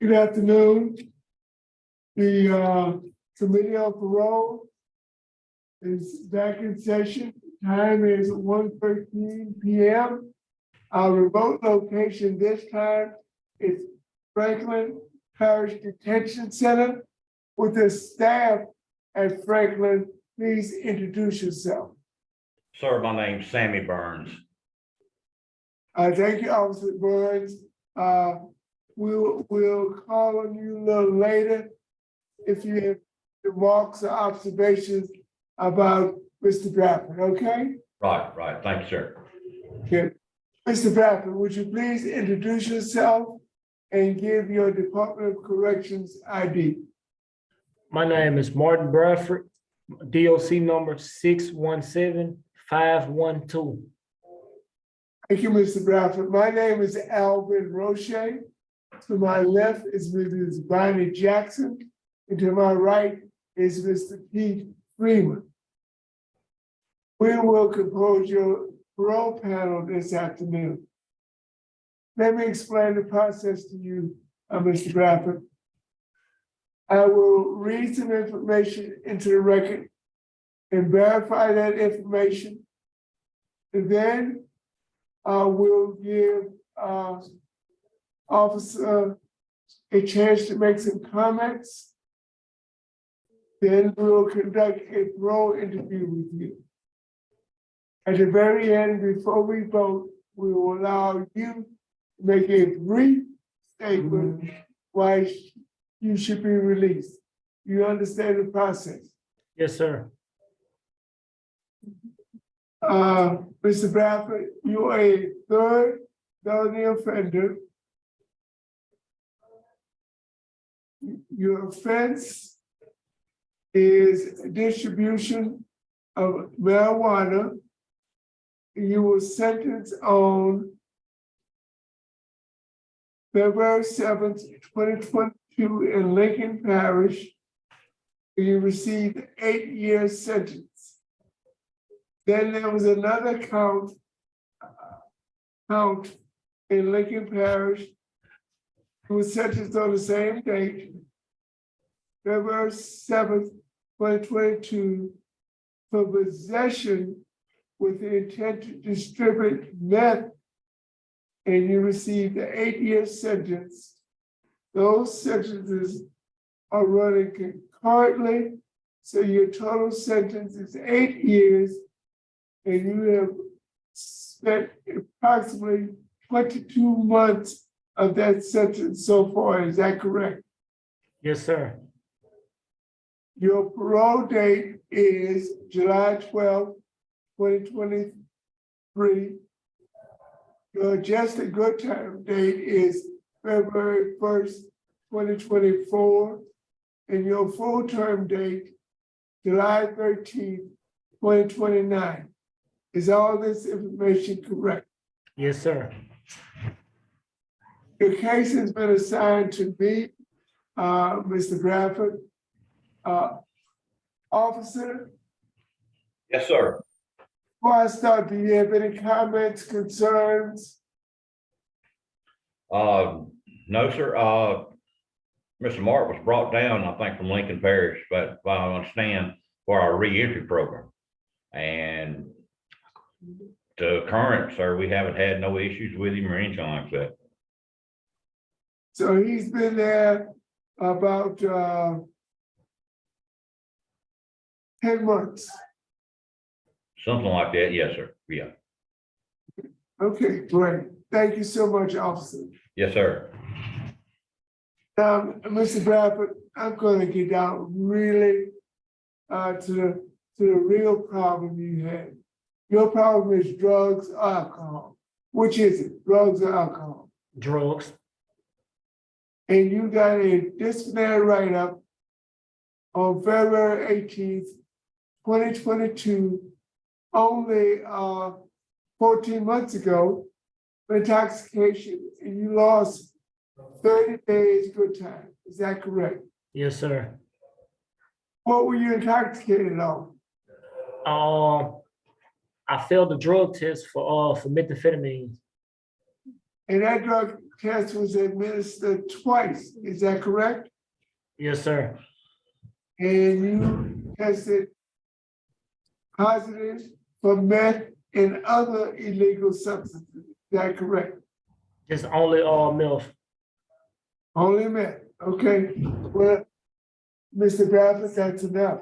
Good afternoon. The Committee on Parole is back in session. Time is 1:13 p.m. Our remote location this time is Franklin Parish Detention Center. With the staff at Franklin, please introduce yourself. Sir, my name's Sammy Burns. Thank you, Officer Burns. We'll call on you a little later if you have remarks or observations about Mr. Bradford, okay? Right. Thank you, sir. Okay. Mr. Bradford, would you please introduce yourself and give your Department of Corrections ID? My name is Martin Bradford, DOC number 617512. Thank you, Mr. Bradford. My name is Alvin Roche. To my left is Mrs. Bonnie Jackson, and to my right is Mr. Pete Freeman. We will compose your parole panel this afternoon. Let me explain the process to you, Mr. Bradford. I will read some information into the record and verify that information. And then I will give officer a chance to make some comments. Then we will conduct a parole interview with you. At the very end, before we vote, we will allow you to make a brief statement why you should be released. You understand the process? Yes, sir. Mr. Bradford, you are a third felony offender. Your offense is distribution of marijuana. You were sentenced on February 7th, 2022 in Lincoln Parish. You received an 8-year sentence. Then there was another count in Lincoln Parish. He was sentenced on the same date, February 7th, 2022, for possession with the intent to distribute meth, and you received an 8-year sentence. Those sentences are running concurrently, so your total sentence is 8 years, and you have spent approximately 22 months of that sentence so far. Is that correct? Yes, sir. Your parole date is July 12th, 2023. Your adjusted good time date is February 1st, 2024. And your full term date, July 13th, 2029. Is all this information correct? Yes, sir. Your case has been assigned to me, Mr. Bradford. Officer, Yes, sir. before I start, do you have any comments, concerns? No, sir. Mr. Mark was brought down, I think, from Lincoln Parish, but if I understand, for our reentry program. And to current, sir, we haven't had no issues with him or anything like that. So he's been there about 10 months. Something like that. Yes, sir. Yeah. Okay, great. Thank you so much, officer. Yes, sir. Mr. Bradford, I'm gonna get down really to the real problem you had. Your problem is drugs or alcohol. Which is it, drugs or alcohol? Drugs. And you got a disciplinary write-up on February 18th, 2022, only 14 months ago, for intoxication, and you lost 30 days good time. Is that correct? Yes, sir. What were you intoxicated on? I failed the drug test for methamphetamine. And that drug test was administered twice, is that correct? Yes, sir. And you tested positive for meth and other illegal substances, is that correct? Just only MILF. Only meth, okay, well, Mr. Bradford, that's enough.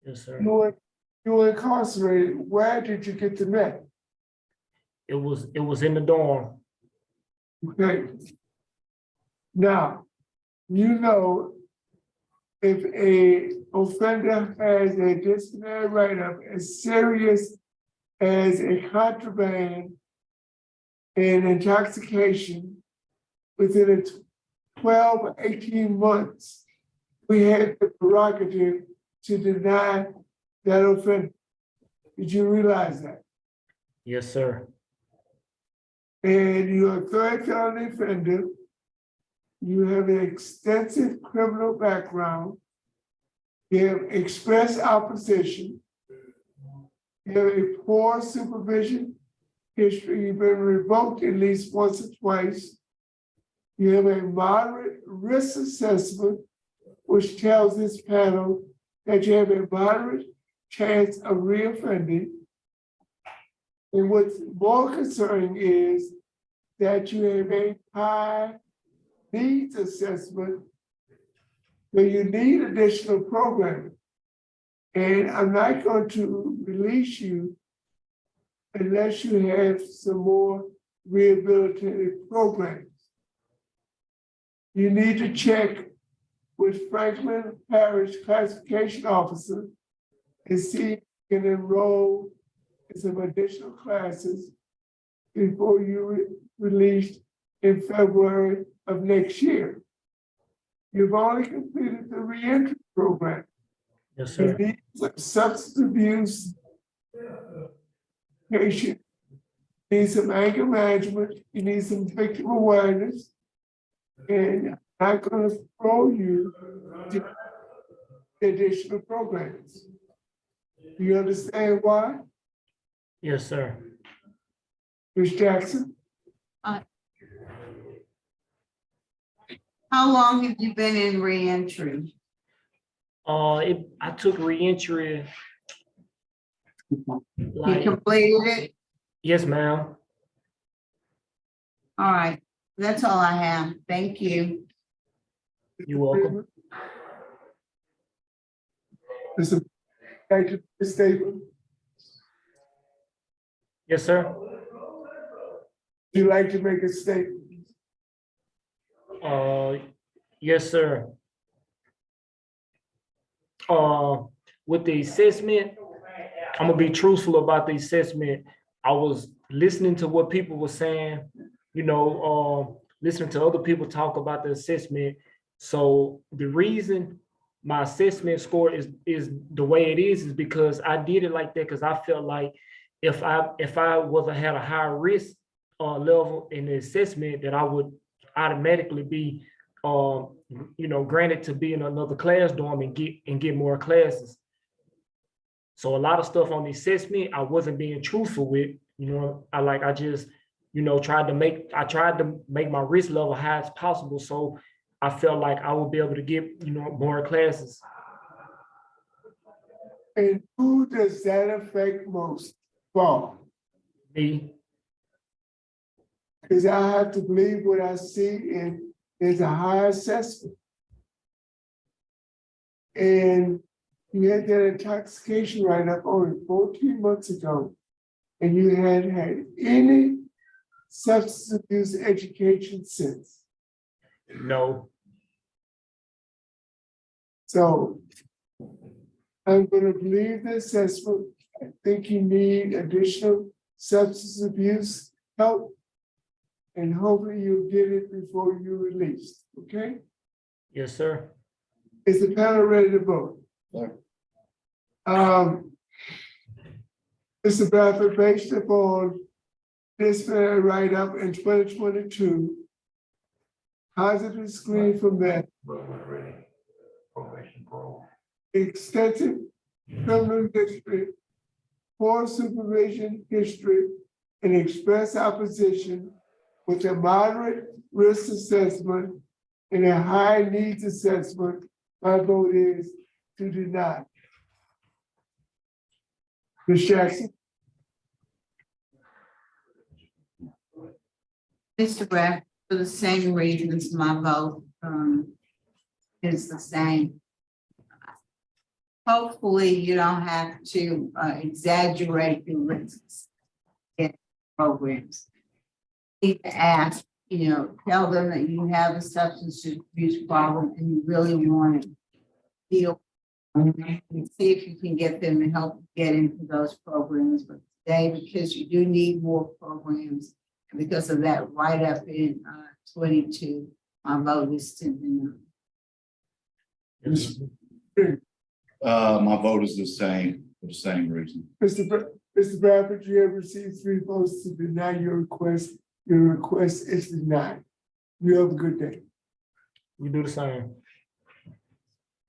Yes, sir. You were incarcerated, where did you get the meth? It was in the dorm. Okay. Now, you know, if a offender has a disciplinary write-up as serious as a contraband and intoxication within a 12 or 18 months, we had the prerogative to deny that offender. Did you realize that? Yes, sir. And you're a third felony offender. You have an extensive criminal background. You have expressed opposition. You have a poor supervision history. You've been revoked at least once or twice. You have a moderate risk assessment, which tells this panel that you have a moderate chance of reoffending. And what's more concerning is that you have a high needs assessment where you need additional programming. And I'm not going to release you unless you have some more rehabilitative programs. You need to check with Franklin Parish Classification Officer and see if you can enroll in some additional classes before you released in February of next year. You've only completed the reentry program. Yes, You sir. need some substance abuse patient, you need some anger management, you need some victim awareness. And I'm not going to throw you to additional programs. Do you understand why? Yes, sir. Ms. Jackson? How long have you been in reentry? I took reentry. You Like, completed it? yes, ma'am. All right, that's all I have. Thank you. You're welcome. Mr. Thank you, Ms. Staples. Yes, sir. Would you like to make a statement? Yes, sir. With the assessment, I'm gonna be truthful about the assessment. I was listening to what people were saying, listening to other people talk about the assessment. So the reason my assessment score is the way it is because I did it like that because I felt like if I was had a higher risk level in the assessment, that I would automatically be granted to be in another class dorm and get more classes. So a lot of stuff on the assessment I wasn't being truthful with. I just tried to make my risk level high as possible. So I felt like I would be able to get more classes. And who does that affect most? Well, Me. because I have to believe what I see, and there's a high assessment. And you had that intoxication right up only 14 months ago, and you hadn't had any substance abuse education since. No. So I'm going to believe the assessment. I think you need additional substance abuse help, and hopefully you'll get it before you're released, okay? Yes, sir. Is the panel ready to vote? Mr. Bradford, based upon this write-up in 2022, positive screen from that, extensive criminal history, poor supervision history, and express opposition with a moderate risk assessment and a high needs assessment, my vote is to deny. Ms. Jackson? Mr. Bradford, for the same reasons, my vote is the same. Hopefully, you don't have to exaggerate the risks in programs. You need to ask, tell them that you have a substance abuse problem and you really want to deal. And see if you can get them to help get into those programs. But today, because you do need more programs, and because of that write-up in 22, my vote is to deny. My vote is the same, for the same reason. Mr. Bradford, you have received 3 votes to deny your request. Your request is denied. You have a good day. We do the same.